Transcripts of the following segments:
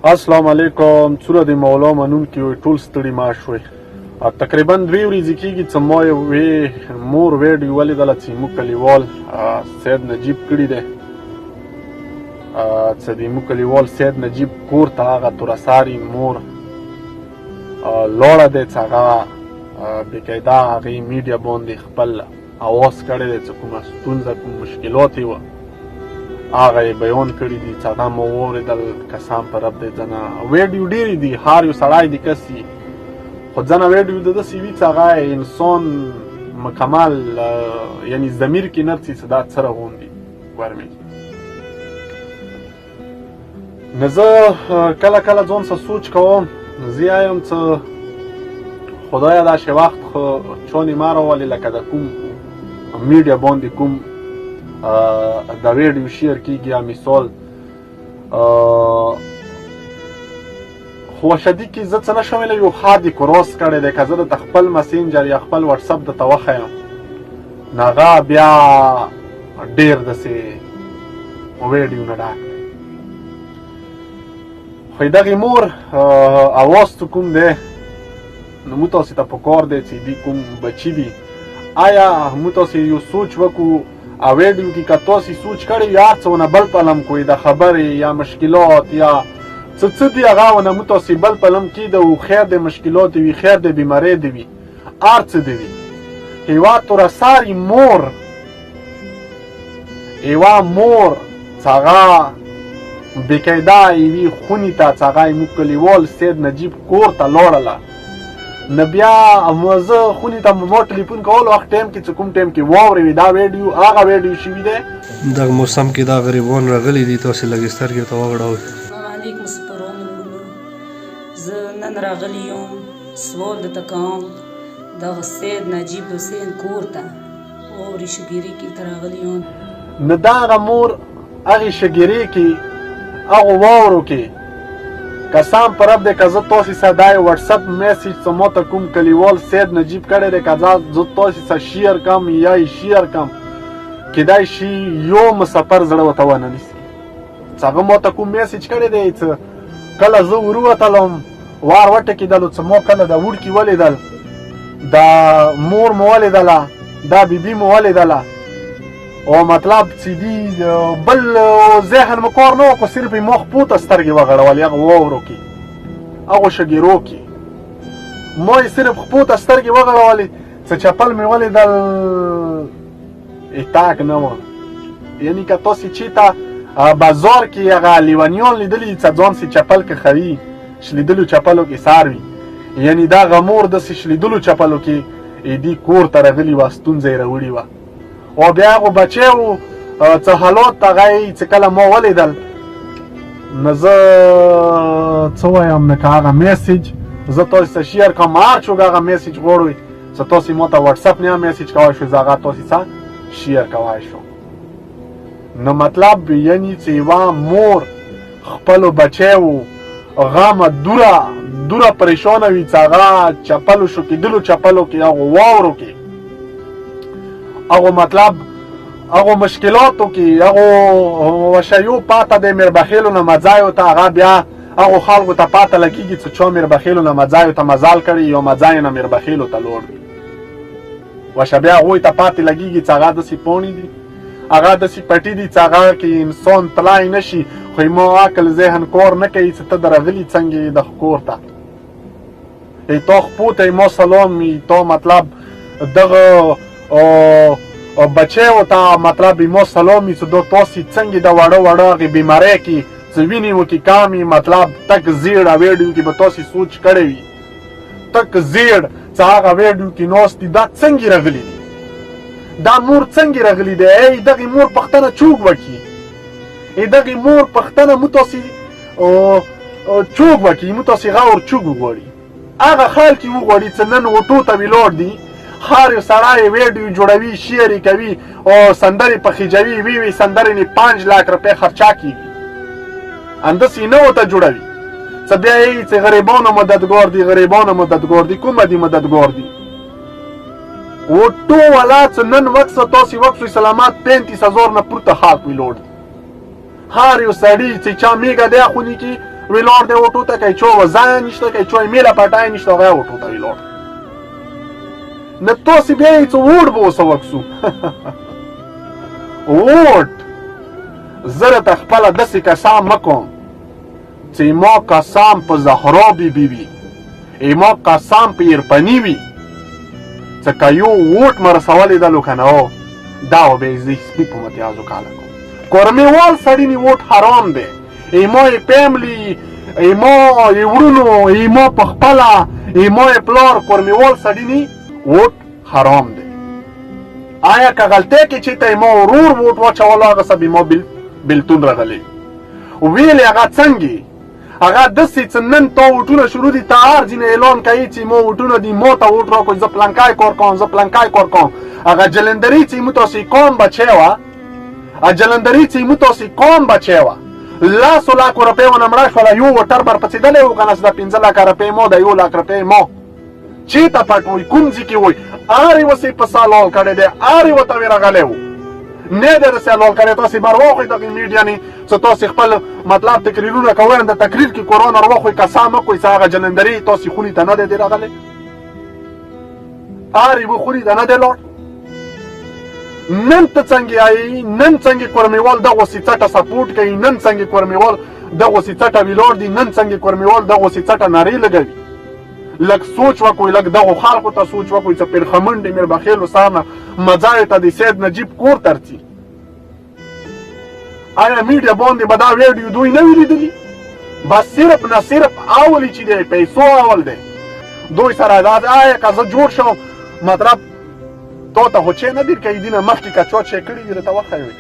السلام علیکم. څوره د مولا منونکي وي ټول ستړي ماش وي. تقریبا 2 ورځې کېږي چې ما یوې مور ویډیو ولیدله چې زموږ کلیوال سید نجیب کړي دی، چې د زموږ کلیوال سید نجیب کور ته هغه تورساري مور لاړه دی چې هغه بقاعده هغې میډیا باندې خپل اواز کړی دی چې کومه ستونزه کوم مشکلات یې وه هغه یې بیان کړي دي چې هغه مو واورېدل. قسم په رب دی ځنه ویډیو ډېرې دي، هر یو سړی د کس وي، خو ځنه ویډیو د داسې وي چې هغه انسان مکمل یعنې ضمیر کې نه څي چې دا څه راغوندي ګرمېږي. نو زه کله کله ځان څه سوچ کوم، زه یم چې خدایه داسې وخت خو چا نه ما راولي لکه د کوم میډیا باندې کوم د ویډیو شیر کېږي یا مثال خو شدید کې زه څه نه شم ویلی، یو ښار دې کراس کړی دی. که زه درته خپل مسینجر یا خپل وټساپ درته وښیم نو هغه بیا ډېر داسې ویډیو نه ډک دی. خو دغې مور اواز څه کوم دی نو موږ تاسې ته پکار دی چې دې کوم بچي دي، آیا موږ تاسې یو سوچ وکړو او ویډیو کې که تاسې سوچ کړی یا څه ونه بل پلم کوئ د خبرې یا مشکلات یا څه دي هغه ونه موږ تاسې بل پلم کېده و خیر د مشکلات وي، خیر د بیمارۍ دې وي، هر څه دې وي. یوه تورساري مور یوه مور چې هغه بقاعده یوې خونې ته چې هغه یې موږ کلیوال سید نجیب کور ته لاړله نو بیا زه خونې ته ما ټلیفون کول وخت ټایم کې چې کوم ټایم کې واورې وي دا ویډیو هغه ویډیو شوي دی. دغه موسم کې دا غریبان راغلي دي، تاسې لږې سترګې ورته وغړوئ. السلام علیکم سپرانو، زه نن راغلی یم سوال درته کوم دغه سید نجیب حسین کور ته واورې شګیرې کې ته راغلی یم. نو دا هغه مور هغې شګیرې کې هغو واورو کې قسم په رب دی که زه تاسې سره دا یو وټساپ میسیج څه ما ته کوم کلیوال سید نجیب کړی دی که زه تاسې سره شیر کم یا یې شیر کم کیدای شي یو مسافر زړه ورته ونه نیسي چې هغه ما ته کوم میسیج کړی دی چې کله زه وروتلم وار وټکېدلو چې ما کله د وړکي ولیدل دا مور مو ولیدله دا بیبي مو ولیدله او مطلب چې دي بل ذهن مو کار نه وکړو، صرف یې ما خپو ته سترګې وغړولې هغه واورو کې هغو شګیرو کې ما یې صرف خپو ته سترګې وغړولې چې چپل مې ولیدل اتاک نه وه. یعنې که تاسې چېرته بازار کې هغه لیونیان لیدلي چې ځان سې چپل کې خوي شلیدلو چپلو کې سار وي، یعنې دا هغه مور داسې شلیدلو چپلو کې دې کور ته راغلي وه، ستونزه یې راوړې وه. او بیا هغو بچی وو څه حالات هغه یې چې کله ما ولیدل نو زه څه وایم نه که هغه میسیج زه تاسې ته شیر کوم، هر څوک هغه میسیج غواړئ چې تاسې ما ته وټساپ نه میسیج کولی شو زه هغه تاسې څه شیر کولی شو. نو مطلب یعنې چې یوه مور خپلو بچیو غامه دوره پریشانه وي چې هغه چپلو شوکېدلو چپلو کې هغو واورو کې هغو مطلب هغو مشکلاتو کې هغو وشیو پاته د میربخیلو نه مځایو ته هغه بیا هغو خلکو ته پاته لګېږي چې چا میربخیلو نه مځایو ته مزال کړي یا مځایو نه میربخیلو ته لوړ وي، وشه بیا هغوی ته پاتې لګېږي چې هغه داسې پاڼې دي هغه داسې پټي دي چې هغه کې انسان تلای نه شي، خو یې ما عقل ذهن کار نه کوي چې ته درغلي څنګه یې د کور ته تا خپو ته یې ما سلام وي تا مطلب دغه بچیو ته مطلب ما سلام وي چې دا تاسې څنګه د وړه هغې بیمارۍ کې چې وینې وکړي کم وي مطلب تک زیړ ویډیو کې به تاسې سوچ کړی وي تک زیړ چې هغه ویډیو کې ناست دي دا څنګه راغلي دي، دا مور څنګه راغلي دی. ای دغې مور پښتنه چوک وکړي، ای دغې مور پښتنه مو تاسې چوک وکړي، مو تاسې غور چوک وغواړي، هغه خلک یې وغواړي چې نن اوټو ته ولاړ دي هر یو سړی ویډیو جوړوي شیر یې کوي او سندرې په خیجوي وی سندرې نه 5 لک روپۍ خرچا کېږي همداسې یې نه ورته جوړوي چې بیا یې چې غریبانو مددګار دي غریبانو مددګار دي کومه دي مددګار دي اوټو والا چې نن وقت تاسې وقت سلامات 35,000 نه پورته خاک وي لوړ هر یو سړي چې چا میږه دی خونې کې ویلوړ دی اوټو ته، که چو وځای نشته، که چو میله پټای نشته، هغه اوټو ته ویلوړ. نه تاسې بیا یې څه ووټ به اوسه وکسو. ووټ زه درته خپله داسې قسم مه کوم چې ما قسم په زهرا بیبي وي، ما قسم په ایرپني وي چې که یو ووټ مې رسولی دلو که نه دا به یې زه سپي په متیازو کاله کوم. کورمیوال سړي نی ووټ حرام دی. ایما یې فیملی، ایما یې وړونو، ایما په خپله، ایما یې پلار، کورمیوال سړي نی ووټ حرام دی. آیا که غلطی کې چې ته ایما ورور ووټ واچولو هغه سب ایما بلتون راغلی ویلې هغه څنګه هغه داسې چې نن تا ووټونه شروع دي، ته هر ځینې اعلان کوي چې ما ووټونه دي، ما ته ووټ راکړئ، زه پلنکی کار کوم، زه پلنکی کار کوم. هغه جلندري چې موږ تاسې قوم بچی وه، جلندري چې موږ تاسې قوم بچی وه، لسو لاکو روپۍ ونه مړه شوله، یو وټر برپڅېدلی و که نه، چې د 15 لکه روپۍ ما، د 1 لاک روپۍ ما. چېرته پټ وي؟ کوم ځای کې وي؟ هر یوه سې په سالال کړی دی، هر یوه ته مې راغلی و. نه دی داسې حلال کړی. تاسې بر واخلئ دغې میډیا نه چې تاسې خپل مطلب تقریرونه کوئ، د تقریر کې قرآن ور واخلئ، قسم مه کوئ چې هغه جلندري تاسې خونې ته نه دی راغلی، هر یوه خونې ته نه دی لاړ. نن ته څنګه آیي، نن څنګه کورمیوال دغسې څټه سپورټ کوي، نن څنګه کورمیوال دغسې څټه ویلوړ دي، نن څنګه کورمیوال دغسې څټه نارې لګوي. لږ سوچ وکړئ، لږ دغو خلکو ته سوچ وکړئ چې پیرخمنډې میربخیلو سار نه مځایو ته د سید نجیب کور ته رځي. آیا میډیا باندې به دا ویډیو دوی نه وي لیدلي؟ بس صرف نه صرف اول چې دی پیسو اول دی دوی سره. دا آیا که زه جوړ شم مطلب تا ته خو چې نه در کوي، دینه مخکې که چا چې کړي وي درته وښیوي.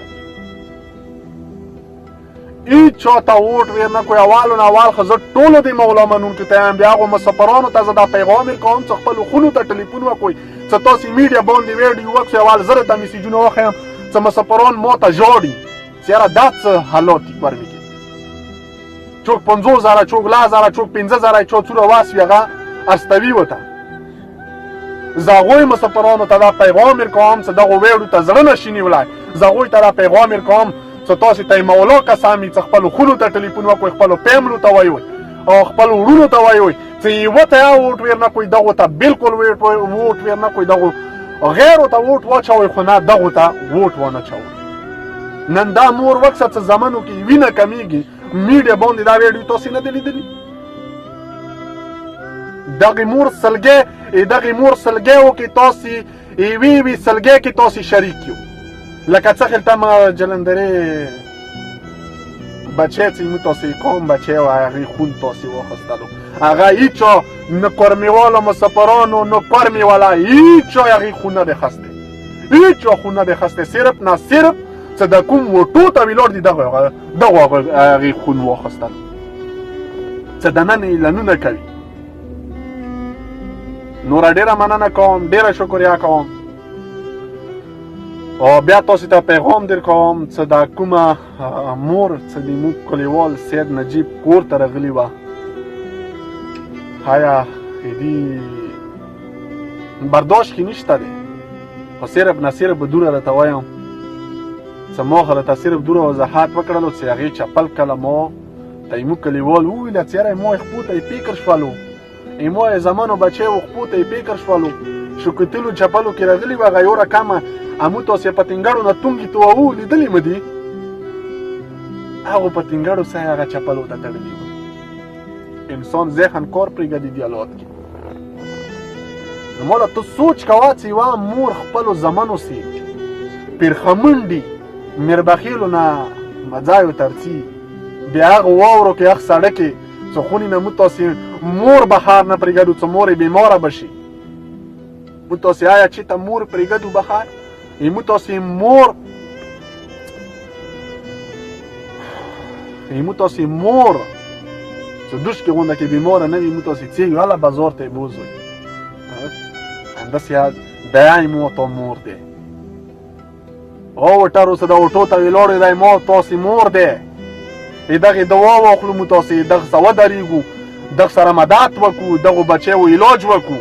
هیڅ چا ته ووټ ویر نه کوئ. اولو نه اول خو زه ټولو دې مولا منونکو ته یم، بیا هغو مسافرانو ته زه دا پیغام کوم چې خپلو خونو ته ټلیفون وکړئ چې تاسې میډیا باندې ویډیو وکړئ. اول زه درته میسیجونه وښیم چې مسافران ما ته ژاړي چې یاره دا څه حالات دي کورمې کې، څوک 50,000، څوک 10,000، څوک 15,000، چا څومره واس وي هغه استوي ورته. زه هغوی مسافرانو ته دا پیغام ورکوم چې دغو ویډیو ته زړه نشي نیولی. زه هغوی ته دا پیغام ورکوم چې تاسې ته یې مولا قسم وي چې خپلو خونو ته ټلیفون وکړئ، خپلو فیملو ته وایئ او خپلو وروڼو ته وایئ چې یوه ته یا ووټ ویر نه کوئ، دغو ته بالکل ووټ ویر نه کوئ، دغو غیرو ته ووټ واچوئ، خو نه دغو ته ووټ ونه چوئ. نن دا مور وکسه چې زمنو کې وینه کمیږي، میډیا باندې دا ویډیو تاسې نه دی لیدلي؟ دغې مور سلګۍ وکړي، تاسې یوې سلګۍ کې تاسې شریک یو. لکه څه خلته ما جلندرې بچی چې موږ تاسې قوم بچی و، هغې خون تاسې واخیستلو، هغه هېچا نه کورمیوالو مسافرانو نه کورمې والا هېچا هغې خون نه دی خستی، هېچا خون نه دی خستی. صرف نه صرف چې د کوم وټو ته ویلوړ دي دغو هغې خون واخیستل چې د نن اعلانونه کوي. نوره ډېره مننه کوم، ډېره شکریا کوم. او بیا تاسې ته پیغام در کوم چې دا کومه مور چې د موږ کلیوال سید نجیب کور ته راغلې وه، آیا دې برداشت کې نشته دی. خو صرف نه صرف به دوره راته وایم چې ما خو راته صرف دوره وضاحت وکړلو چې هغې چپل کله ما ته یې موږ کلیوال وویله چې یاره ما یې خپو ته یې فکر شولو، ما یې زمانو بچی و خپو ته یې فکر شولو، شکتلو چپلو کې راغلي وه، هغه یو رقمه امو تاسې پتنګړو نه تونګې تووو لیدلې مه دي؟ هغو پتنګړو سه هغه چپلو ته تړلي وه. انسان ذهن کار پرېږدي دې حالات کې. نو مولا ته سوچ کوه چې یوه مور خپلو زمنو سې پیرخمنډي میربخیلو نه مځایو ته رځي، بیا هغه واورو کې هغه سړه کې چې خونې نه موږ تاسې مور بهار نه پرېږدو چې مور یې بیماره به شي. موږ تاسې آیا چې ته مور پرېږدو بهار؟ ایمو تاسې مور چې دوشکې غونده کې بیماره نه وي، ایمو تاسې څېږو هله بازار ته یې بوزوئ. همداسې دا ایمو ته مور دی. او وټر اوس د اوټو ته ویلاړې دی، ما تاسې مور دی. دغې دوا واخلو، مو تاسې دغه سره ودرېږو، دغه سره مدد وکړو، دغو بچیو علاج وکړو.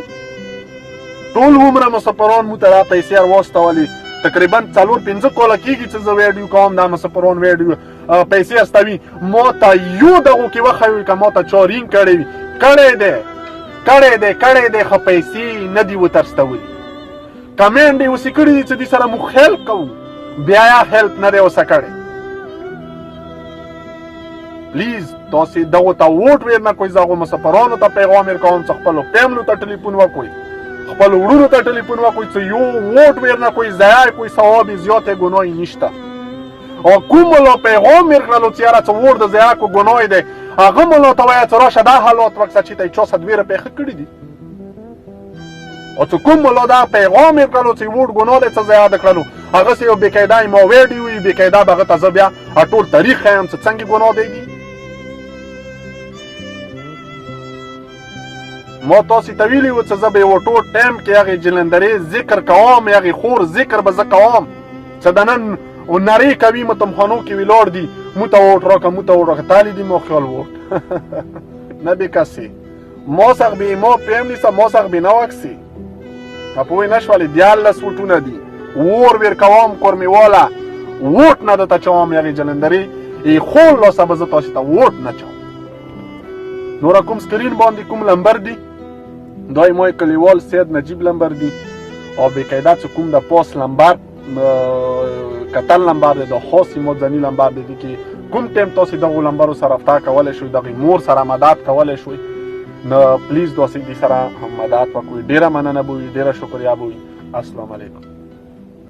ټول عمره مسافران مو ته را پیسې واستولې، تقریبا 4-5 کاله کېږي چې زه ویډیو کوم، دا مسافران ویډیو پیسې استوي ما ته یو دغو کې وښوي که ما ته چا رینګ کړی وي کړی دی خو پیسې نه دي وترستولي که میندې اوسې کړي دي چې دې سره موږ هیلپ کوو بیا یې هیلپ نه دی اوسه کړی پلیز تاسې دغو ته ووټ ویر نه کوئ زه هغو مسافرانو ته پیغام ورکوم چې خپلو فیملو ته ټلیفون وکړئ خپلو وروڼو ته ټلیفون وکړئ چې یو ووټ ویر نه کوئ ضایع یې کوئ ثواب یې زیات یې ګناه یې نشته او کوم ملا پیغام ورکړلو چې یاره څه ووټ د ضایع کو ګناه یې دی هغه ملا ته وایه چې راشه دا حالات وکړه چې ته یې 400 پیښه کړي دي او چې کوم ملا دا پیغام ورکړلو چې ووټ ګناه دی څه ضایع ده کړلو هغسې یو بېقاعده یې ما ویډیو وي بېقاعده به هغه ته زه بیا ټول تاریخ ښیم چې څنګه ګناه دی ما تاسې ته ویلي وو چې زه به یو ټول ټایم کې هغې جلندرې ذکر کوم هغې خور ذکر به زه کوم چې د نن نرې کوي متمخانو کې ولاړ دي مو ته ووټ راکړه مو ته ووټ راکړه تالی دي ما خیال ووټ نه بې کسې ما څخه به ما پیم نیسه ما څخه به نه وکسې پوه نه شولې 14 ووټونه دي ور ورکوم کورمېواله ووټ نه درته چوم هغې جلندرې خور لاسه به زه تاسې ته ووټ نه چوم نوره کوم سکرین باندې کوم لمبر دي دا یې ما کلیوال سید نجیب لمبر دي او بېقاعده چې کوم د پاس لمبر کتل لمبر دی د خاص مدني لمبر دی کې کوم ټایم تاسې دغو لمبرو سره رفتار کولی شئ دغې مور سره مدد کولی شئ نو پلیز تاسې دې سره مدد وکړئ ډېره مننه به وي ډېره شکریه به وي السلام علیکم